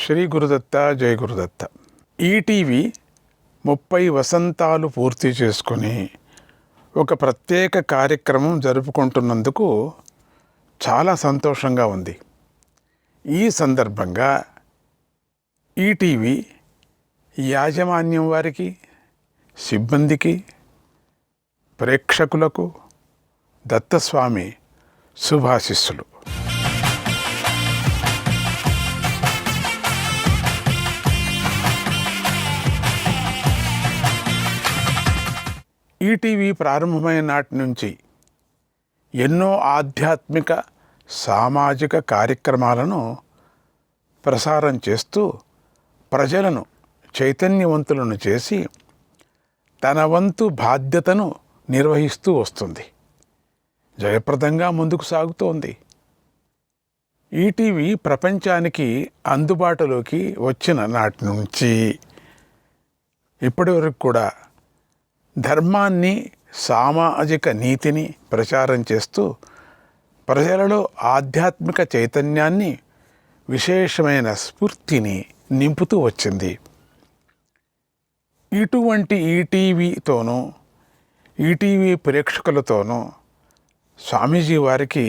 శ్రీ గురుదత్త, జై గురుదత్త. ఈటీవీ 30 వసంతాలు పూర్తి చేసుకొని ఒక ప్రత్యేక కార్యక్రమం జరుపుకుంటున్నందుకు చాలా సంతోషంగా ఉంది. ఈ సందర్భంగా ఈటీవీ యాజమాన్యం వారికి, సిబ్బందికి, ప్రేక్షకులకు దత్తస్వామి శుభాశిస్సులు. ఈటీవీ ప్రారంభమైన నాటి నుంచి ఎన్నో ఆధ్యాత్మిక, సామాజిక కార్యక్రమాలను ప్రసారం చేస్తూ ప్రజలను చైతన్యవంతులను చేసి తన వంతు బాధ్యతను నిర్వహిస్తూ వస్తుంది. జయప్రదంగా ముందుకు సాగుతోంది. ఈటీవీ ప్రపంచానికి అందుబాటులోకి వచ్చిన నాటి నుంచి ఇప్పటి వరకు కూడా ధర్మాన్ని, సామాజిక నీతిని ప్రచారం చేస్తూ ప్రజలలో ఆధ్యాత్మిక చైతన్యాన్ని, విశేషమైన స్ఫూర్తిని నింపుతూ వచ్చింది. ఇటువంటి ఈటీవీతోనూ, ఈటీవీ ప్రేక్షకులతోనూ స్వామీజీ వారికి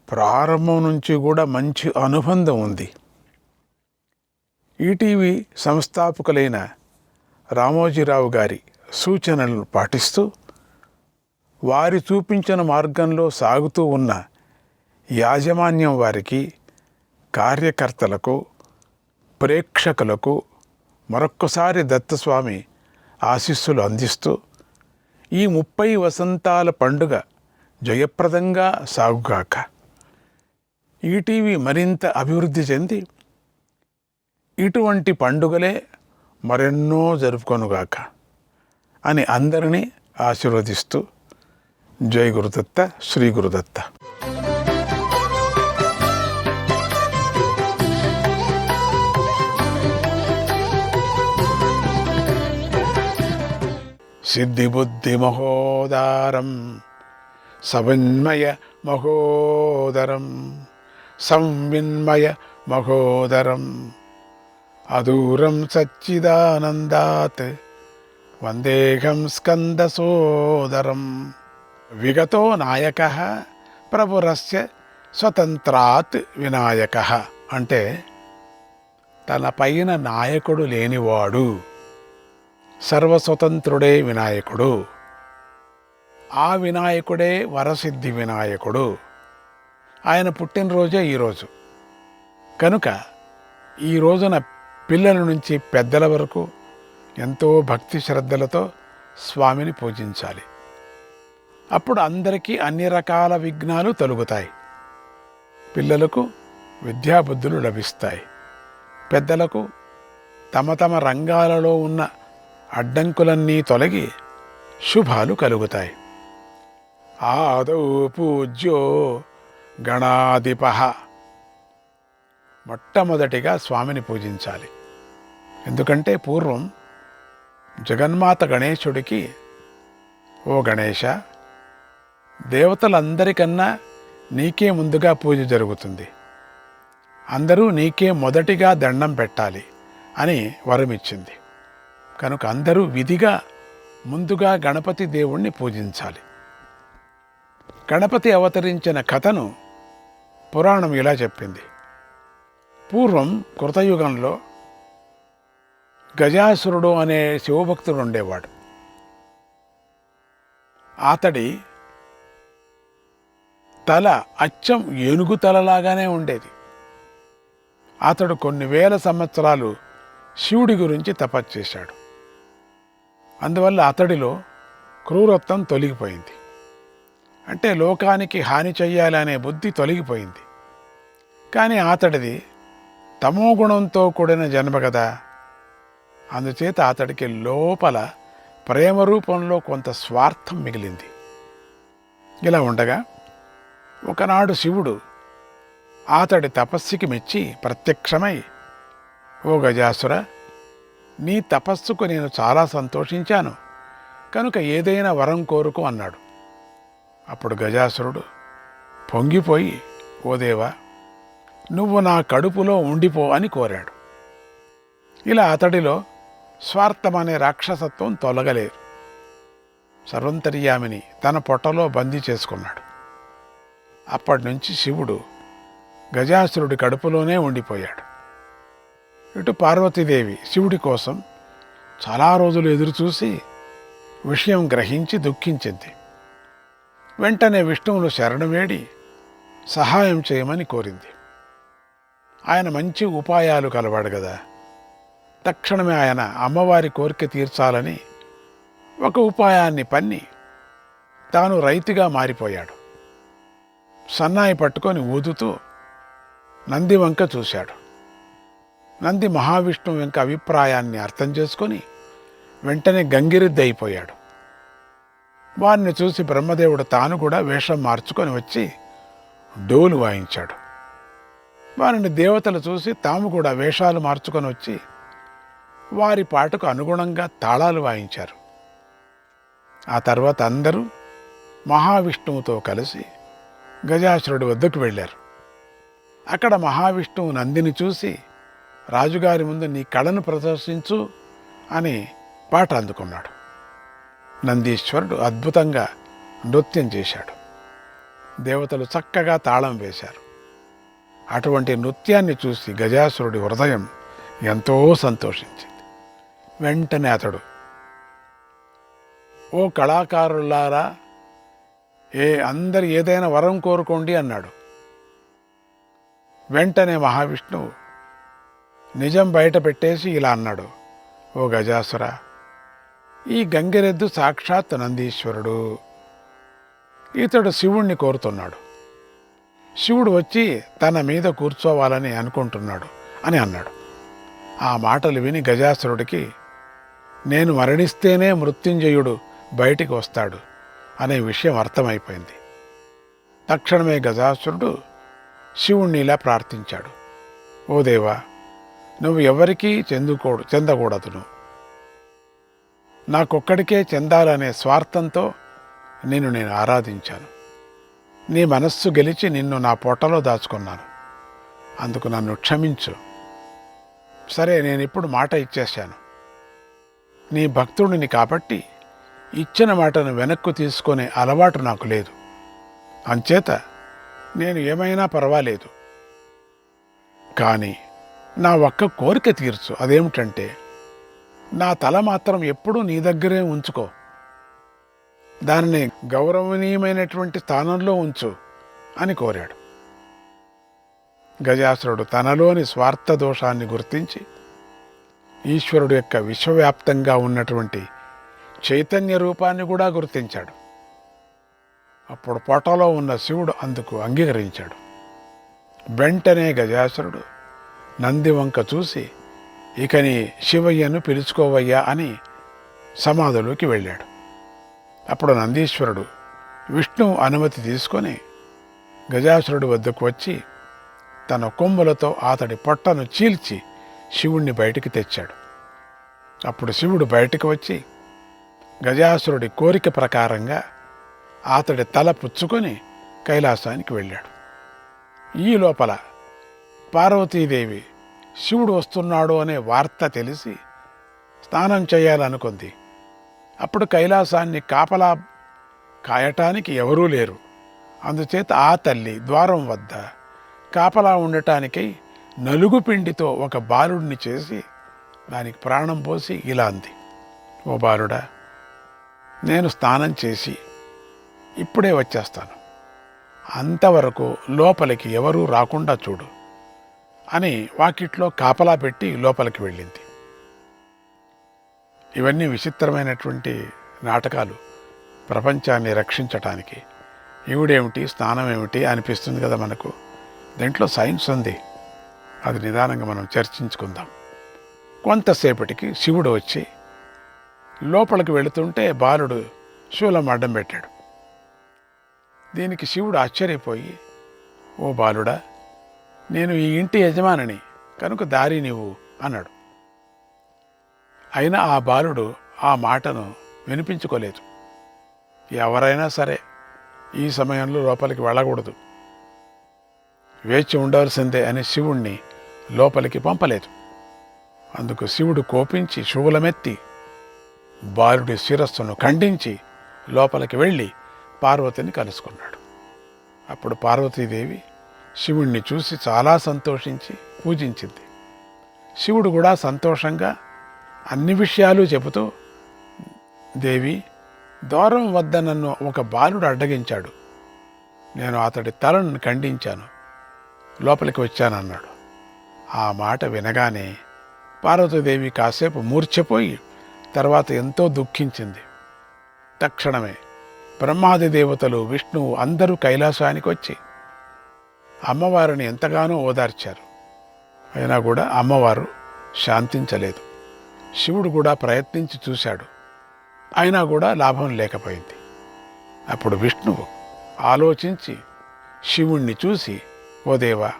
ప్రారంభం నుంచి కూడా మంచి అనుబంధం ఉంది. ఈటీవీ సంస్థాపకులైన రామోజీరావు గారి సూచనలను పాటిస్తూ వారి చూపించిన మార్గంలో సాగుతూ ఉన్న యాజమాన్యం వారికి, కార్యకర్తలకు, ప్రేక్షకులకు మరొక్కసారి దత్తస్వామి ఆశీస్సులు అందిస్తూ ఈ 30 వసంతాల పండుగ జయప్రదంగా సాగుగాక. ఈటీవీ మరింత అభివృద్ధి చెంది ఇటువంటి పండుగలే మరెన్నో జరుపుకొనుగాక అని అందరినీ ఆశీర్వదిస్తూ జై గురుదత్త, శ్రీ గురుదత్త. సిద్ధిబుద్ధి మహోదారం సవిన్మయ మహోదరం సంవిన్మయ మహోదరం అదూరం సచ్చిదానందాత్ వందేహం స్కందసోదరం. విగతో నాయకః ప్రభురస్య స్వతంత్రాత్ వినాయకః అంటే తన పైన నాయకుడు లేనివాడు, సర్వస్వతంత్రుడే వినాయకుడు. ఆ వినాయకుడే వరసిద్ధి వినాయకుడు. ఆయన పుట్టినరోజే ఈరోజు. కనుక ఈ రోజున పిల్లల నుంచి పెద్దల వరకు ఎంతో భక్తి శ్రద్ధలతో స్వామిని పూజించాలి. అప్పుడు అందరికీ అన్ని రకాల విఘ్నాలు తొలగుతాయి. పిల్లలకు విద్యాబుద్ధులు లభిస్తాయి. పెద్దలకు తమ తమ రంగాలలో ఉన్న అడ్డంకులన్నీ తొలగి శుభాలు కలుగుతాయి. ఆదౌ పూజ్యో గణాధిపః. మొట్టమొదటిగా స్వామిని పూజించాలి. ఎందుకంటే పూర్వం జగన్మాత గణేశుడికి, ఓ గణేశ, దేవతలందరికన్నా నీకే ముందుగా పూజ జరుగుతుంది, అందరూ నీకే మొదటిగా దండం పెట్టాలి అని వరమిచ్చింది. కనుక అందరూ విధిగా ముందుగా గణపతి దేవుణ్ణి పూజించాలి. గణపతి అవతరించిన కథను పురాణం ఇలా చెప్పింది. పూర్వం కృతయుగంలో గజాసురుడు అనే శివభక్తుడు ఉండేవాడు. అతడి తల అచ్చం ఏనుగు తలలాగానే ఉండేది. అతడు కొన్ని వేల సంవత్సరాలు శివుడి గురించి తపస్సు చేశాడు. అందువల్ల అతడిలో క్రూరత్వం తొలగిపోయింది. అంటే లోకానికి హాని చెయ్యాలనే బుద్ధి తొలగిపోయింది. కానీ అతడిది తమోగుణంతో కూడిన జన్మ కదా. అందుచేత అతడికి లోపల ప్రేమ రూపంలో కొంత స్వార్థం మిగిలింది. ఇలా ఉండగా ఒకనాడు శివుడు అతడి తపస్సుకి మెచ్చి ప్రత్యక్షమై, ఓ గజాసుర, నీ తపస్సుకు నేను చాలా సంతోషించాను, కనుక ఏదైనా వరం కోరుకో అన్నాడు. అప్పుడు గజాసురుడు పొంగిపోయి, ఓ దేవా, నువ్వు నా కడుపులో ఉండిపో అని కోరాడు. ఇలా అతడిలో స్వార్థం అనే రాక్షసత్వం తొలగలేదు. సర్వంతర్యామిని తన పొట్టలో బందీ చేసుకున్నాడు. అప్పటి నుంచి శివుడు గజాసురుడి కడుపులోనే ఉండిపోయాడు. ఇటు పార్వతీదేవి శివుడి కోసం చాలా రోజులు ఎదురుచూసి విషయం గ్రహించి దుఃఖించింది. వెంటనే విష్ణువును శరణు వేడి సహాయం చేయమని కోరింది. ఆయన మంచి ఉపాయాలు కలవాడు కదా. తక్షణమే ఆయన అమ్మవారి కోరిక తీర్చాలని ఒక ఉపాయాన్ని పన్ని తాను రైతుగా మారిపోయాడు. సన్నాయి పట్టుకొని ఊదుతూ నంది వంక చూశాడు. నంది మహావిష్ణువు యొక్క అభిప్రాయాన్ని అర్థం చేసుకొని వెంటనే గంగిరెద్దు అయిపోయాడు. వారిని చూసి బ్రహ్మదేవుడు తాను కూడా వేషం మార్చుకొని వచ్చి డోలు వాయించాడు. వారిని దేవతలు చూసి తాము కూడా వేషాలు మార్చుకొని వచ్చి వారి పాటకు అనుగుణంగా తాళాలు వాయించారు. ఆ తర్వాత అందరూ మహావిష్ణువుతో కలిసి గజాసురుడి వద్దకు వెళ్ళారు. అక్కడ మహావిష్ణువు నందిని చూసి రాజుగారి ముందు నీ కళను ప్రదర్శించు అని పాట అందుకున్నాడు. నందీశ్వరుడు అద్భుతంగా నృత్యం చేశాడు. దేవతలు చక్కగా తాళం వేశారు. అటువంటి నృత్యాన్ని చూసి గజాసురుడి హృదయం ఎంతో సంతోషించింది. వెంటనే అతడు, ఓ కళాకారులారా, అందరు ఏదైనా వరం కోరుకోండి అన్నాడు. వెంటనే మహావిష్ణువు నిజం బయట పెట్టేసి ఇలా అన్నాడు, ఓ గజాసుర, ఈ గంగిరెద్దు సాక్షాత్ నందీశ్వరుడు. ఇతడు శివుణ్ణి కోరుతున్నాడు. శివుడు వచ్చి తన మీద కూర్చోవాలని అనుకుంటున్నాడు అని అన్నాడు. ఆ మాటలు విని గజాసురుడికి నేను మరణిస్తేనే మృత్యుంజయుడు బయటికి వస్తాడు అనే విషయం అర్థమైపోయింది. తక్షణమే గజాసురుడు శివుణ్ణి ఇలా ప్రార్థించాడు, ఓ దేవా, నువ్వు ఎవరికీ చెందకూడదును. నాకొక్కడికే చెందాలనే స్వార్థంతో నేను ఆరాధించాను. నీ మనస్సు గెలిచి నిన్ను నా పొట్టలో దాచుకున్నాను. అందుకు నన్ను క్షమించు. సరే, నేనిప్పుడు మాట ఇచ్చేశాను. నీ భక్తుడిని కాబట్టి ఇచ్చిన మాటను వెనక్కు తీసుకునే అలవాటు నాకు లేదు. అంచేత నేను ఏమైనా పర్వాలేదు, కానీ నా ఒక్క కోరిక తీర్చు. అదేమిటంటే నా తల మాత్రం ఎప్పుడూ నీ దగ్గరే ఉంచుకో. దానిని గౌరవనీయమైనటువంటి స్థానంలో ఉంచు అని కోరాడు. గజాసురుడు తనలోని స్వార్థ దోషాన్ని గుర్తించి ఈశ్వరుడు యొక్క విశ్వవ్యాప్తంగా ఉన్నటువంటి చైతన్య రూపాన్ని కూడా గుర్తించాడు. అప్పుడు పొట్టలో ఉన్న శివుడు అందుకు అంగీకరించాడు. వెంటనే గజాసురుడు నంది వంక చూసి ఇక నీ శివయ్యను పిలుచుకోవయ్యా అని సమాధిలోకి వెళ్ళాడు. అప్పుడు నందీశ్వరుడు విష్ణువు అనుమతి తీసుకొని గజాసురుడి వద్దకు వచ్చి తన కొమ్ములతో అతడి పొట్టను చీల్చి శివుణ్ణి బయటికి తెచ్చాడు. అప్పుడు శివుడు బయటికి వచ్చి గజాసురుడి కోరిక ప్రకారంగా అతడి తల పుచ్చుకొని కైలాసానికి వెళ్ళాడు. ఈ లోపల పార్వతీదేవి శివుడు వస్తున్నాడు అనే వార్త తెలిసి స్నానం చేయాలనుకుంది. అప్పుడు కైలాసాన్ని కాపలా కాయటానికి ఎవరూ లేరు. అందుచేత ఆ తల్లి ద్వారం వద్ద కాపలా ఉండటానికై నలుగు పిండితో ఒక బాలుడిని చేసి దానికి ప్రాణం పోసి ఇలా అంది, ఓ బాలుడా, నేను స్నానం చేసి ఇప్పుడే వచ్చేస్తాను. అంతవరకు లోపలికి ఎవరూ రాకుండా చూడు అని వాకిట్లో కాపలా పెట్టి లోపలికి వెళ్ళింది. ఇవన్నీ విచిత్రమైనటువంటి నాటకాలు. ప్రపంచాన్ని రక్షించటానికి ఈవిడేమిటి, స్నానం ఏమిటి అనిపిస్తుంది కదా మనకు. దీంట్లో సైన్స్ ఉంది. అది నిదానంగా మనం చర్చించుకుందాం. కొంతసేపటికి శివుడు వచ్చి లోపలికి వెళుతుంటే బాలుడు శూలం అడ్డం పెట్టాడు. దీనికి శివుడు ఆశ్చర్యపోయి, ఓ బాలుడా, నేను ఈ ఇంటి యజమానిని కనుక దారి నీవు అన్నాడు. అయినా ఆ బాలుడు ఆ మాటను వినిపించుకోలేదు. ఎవరైనా సరే ఈ సమయంలో లోపలికి వెళ్ళకూడదు, వేచి ఉండవలసిందే అని శివుణ్ణి లోపలికి పంపలేదు. అందుకు శివుడు కోపించి శూలమెత్తి బాలుడి శిరస్సును ఖండించి లోపలికి వెళ్ళి పార్వతిని కలుసుకున్నాడు. అప్పుడు పార్వతీదేవి శివుణ్ణి చూసి చాలా సంతోషించి పూజించింది. శివుడు కూడా సంతోషంగా అన్ని విషయాలు చెబుతూ, దేవి, ద్వారం వద్ద నన్ను ఒక బాలుడు అడ్డగించాడు, నేను అతడి తలను ఖండించాను, లోపలికి వచ్చానన్నాడు. ఆ మాట వినగానే పార్వతీదేవి కాసేపు మూర్ఛపోయి తర్వాత ఎంతో దుఃఖించింది. తక్షణమే బ్రహ్మాది దేవతలు, విష్ణువు అందరూ కైలాసానికి వచ్చి అమ్మవారిని ఎంతగానో ఓదార్చారు. అయినా కూడా అమ్మవారు శాంతించలేదు. శివుడు కూడా ప్రయత్నించి చూశాడు, అయినా కూడా లాభం లేకపోయింది. అప్పుడు విష్ణువు ఆలోచించి శివుణ్ణి చూసి, ఓ దేవా,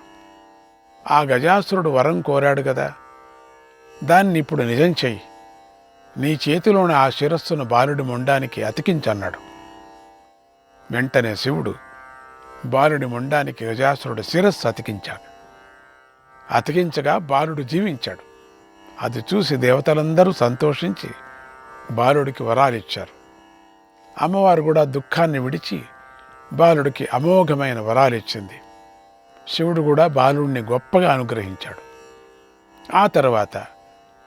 ఆ గజాసురుడు వరం కోరాడు కదా, దాన్ని ఇప్పుడు నిజం చెయ్యి, నీ చేతిలోని ఆ శిరస్సును బాలుడి మొండానికి అతికించన్నాడు. వెంటనే శివుడు బాలుడి మొండానికి గజాసురుడు శిరస్సు అతికించాడు. అతికించగా బాలుడు జీవించాడు. అది చూసి దేవతలందరూ సంతోషించి బాలుడికి వరాలిచ్చారు. అమ్మవారు కూడా దుఃఖాన్ని విడిచి బాలుడికి అమోఘమైన వరాలిచ్చింది. శివుడు కూడా బాలుడిని గొప్పగా అనుగ్రహించాడు. ఆ తర్వాత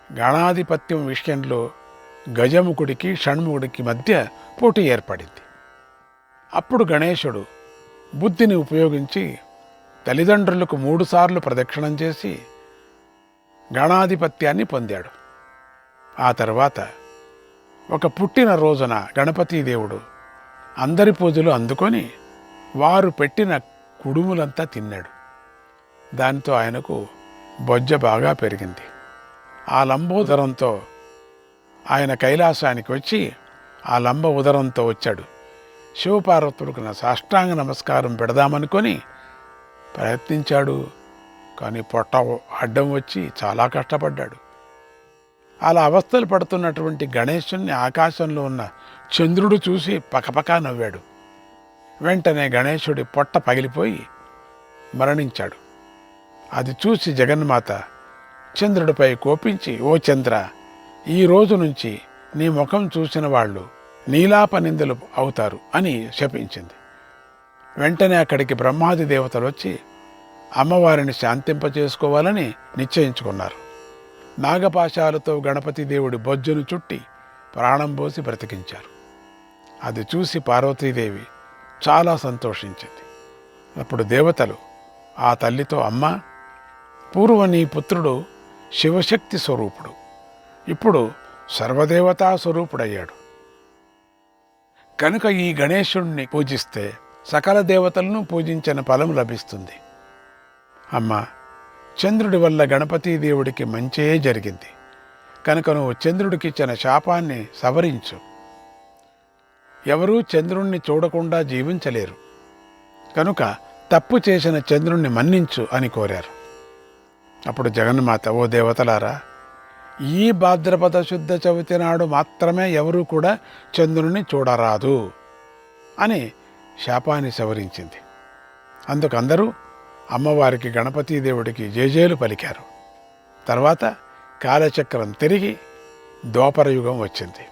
గణాధిపత్యం విషయంలో గజముఖుడికి షణ్ముఖుడికి మధ్య పోటీ ఏర్పడింది. అప్పుడు గణేశుడు బుద్ధిని ఉపయోగించి తల్లిదండ్రులకు 3 సార్లు ప్రదక్షిణం చేసి గణాధిపత్యాన్ని పొందాడు. ఆ తర్వాత ఒక పుట్టిన రోజున గణపతీదేవుడు అందరి పూజలు అందుకొని వారు పెట్టిన కుడుములంతా తిన్నాడు. దాంతో ఆయనకు బొజ్జ బాగా పెరిగింది. ఆ లంబోదరంతో ఆయన కైలాసానికి వచ్చి ఆ లంబ ఉదరంతో వచ్చాడు. శివపార్వతులకు సాష్టాంగ నమస్కారం పెడదామనుకొని ప్రయత్నించాడు. కానీ పొట్ట అడ్డం వచ్చి చాలా కష్టపడ్డాడు. అలా అవస్థలు పడుతున్నటువంటి గణేశుణ్ణి ఆకాశంలో ఉన్న చంద్రుడు చూసి పకపకా నవ్వాడు. వెంటనే గణేశుడి పొట్ట పగిలిపోయి మరణించాడు. అది చూసి జగన్మాత చంద్రుడిపై కోపించి, ఓ చంద్ర, ఈ రోజు నుంచి నీ ముఖం చూసిన వాళ్ళు నీలాపనిందలు అవుతారు అని శపించింది. వెంటనే అక్కడికి బ్రహ్మాది దేవతలు వచ్చి అమ్మవారిని శాంతింపచేసుకోవాలని నిశ్చయించుకున్నారు. నాగపాశాలతో గణపతి దేవుడి బొజ్జును చుట్టి ప్రాణం పోసి బ్రతికించారు. అది చూసి పార్వతీదేవి చాలా సంతోషించింది. అప్పుడు దేవతలు ఆ తల్లితో, అమ్మ, పూర్వ నీ పుత్రుడు శివశక్తి స్వరూపుడు, ఇప్పుడు సర్వదేవతా స్వరూపుడయ్యాడు. కనుక ఈ గణేశుణ్ణి పూజిస్తే సకల దేవతలను పూజించిన ఫలం లభిస్తుంది. అమ్మ, చంద్రుడి వల్ల గణపతీదేవుడికి మంచే జరిగింది. కనుక నువ్వు చంద్రుడికిచ్చిన శాపాన్ని సవరించు. ఎవరూ చంద్రుణ్ణి చూడకుండా జీవించలేరు. కనుక తప్పు చేసిన చంద్రుణ్ణి మన్నించు అని కోరారు. అప్పుడు జగన్మాత, ఓ దేవతలారా, ఈ భాద్రపద శుద్ధ చవితి నాడు మాత్రమే ఎవరూ కూడా చంద్రుణ్ణి చూడరాదు అని శాపాన్ని సవరించింది. అందుకు అందరూ అమ్మవారికి గణపతీదేవుడికి జేజేలు పలికారు. తర్వాత కాలచక్రం తిరిగి ద్వాపరయుగం వచ్చింది.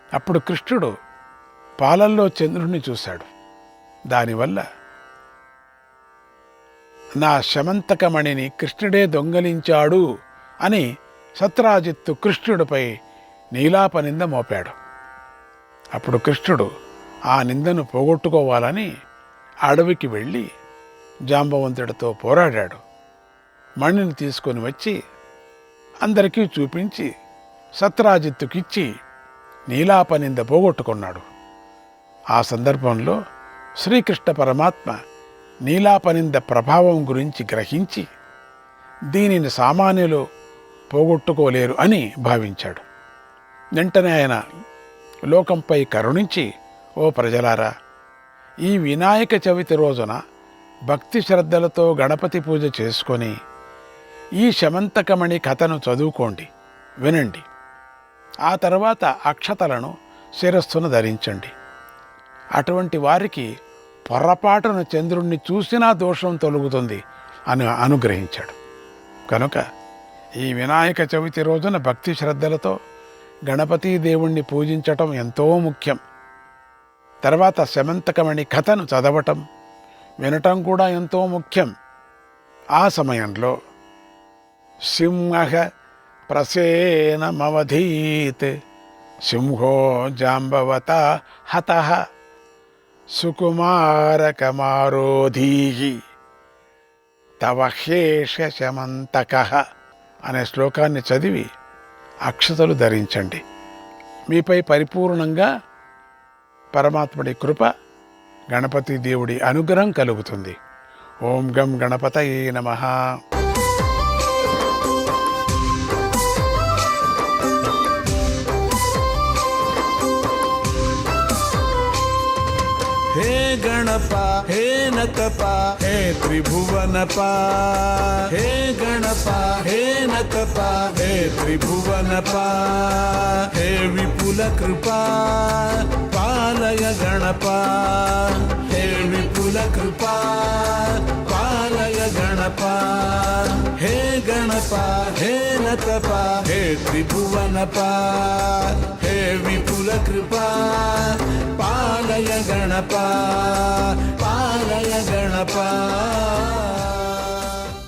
అప్పుడు కృష్ణుడు పాలల్లో చంద్రుణ్ణి చూశాడు. దానివల్ల నా శమంతకమణిని కృష్ణుడే దొంగలించాడు అని సత్రాజిత్తు కృష్ణుడిపై నీలాపనింద మోపాడు. అప్పుడు కృష్ణుడు ఆ నిందను పోగొట్టుకోవాలని అడవికి వెళ్ళి జాంబవంతుడితో పోరాడాడు. మణిని తీసుకొని వచ్చి అందరికీ చూపించి సత్రాజిత్తుకిచ్చి నీలాపనింద పోగొట్టుకున్నాడు. ఆ సందర్భంలో శ్రీకృష్ణ పరమాత్మ నీలాపనింద ప్రభావం గురించి గ్రహించి దీనిని సామాన్యులు పోగొట్టుకోలేరు అని భావించాడు. వెంటనే ఆయన లోకంపై కరుణించి, ఓ ప్రజలారా, ఈ వినాయక చవితి రోజున భక్తి శ్రద్ధలతో గణపతి పూజ చేసుకొని ఈ శమంతకమణి కథను చదువుకోండి, వినండి. ఆ తర్వాత అక్షతలను శిరస్సును ధరించండి. అటువంటి వారికి పొర్రపాటున చంద్రుణ్ణి చూసినా దోషం తొలగుతుంది అని అనుగ్రహించాడు. కనుక ఈ వినాయక చవితి రోజున భక్తి శ్రద్ధలతో గణపతి దేవుణ్ణి పూజించటం ఎంతో ముఖ్యం. తర్వాత శమంతకమణి కథను చదవటం వినటం కూడా ఎంతో ముఖ్యం. ఆ సమయంలో సింహ ప్రసేనమవధీత్ సింహో జాంబవత హతః సుకుమారకమారోధీహి తవ హ్యేష శమంతకః అనే శ్లోకాన్ని చదివి అక్షతలు ధరించండి. మీపై పరిపూర్ణంగా పరమాత్ముడి కృప, గణపతి దేవుడి అనుగ్రహం కలుగుతుంది. ఓం గం గణపతయే నమః. हे गणपा हे नकपा हे त्रिभुवनपा, हे गणपा हे नकपा हे त्रिभुवनपा, हे विपुल कृपा पालय गणपा, हे विपुल कृपा पालय गणपा, हे गणपा हे नकपा हे त्रिभुवनपा, हे विपुल कृपा पालय गणपा, पालय गणपा.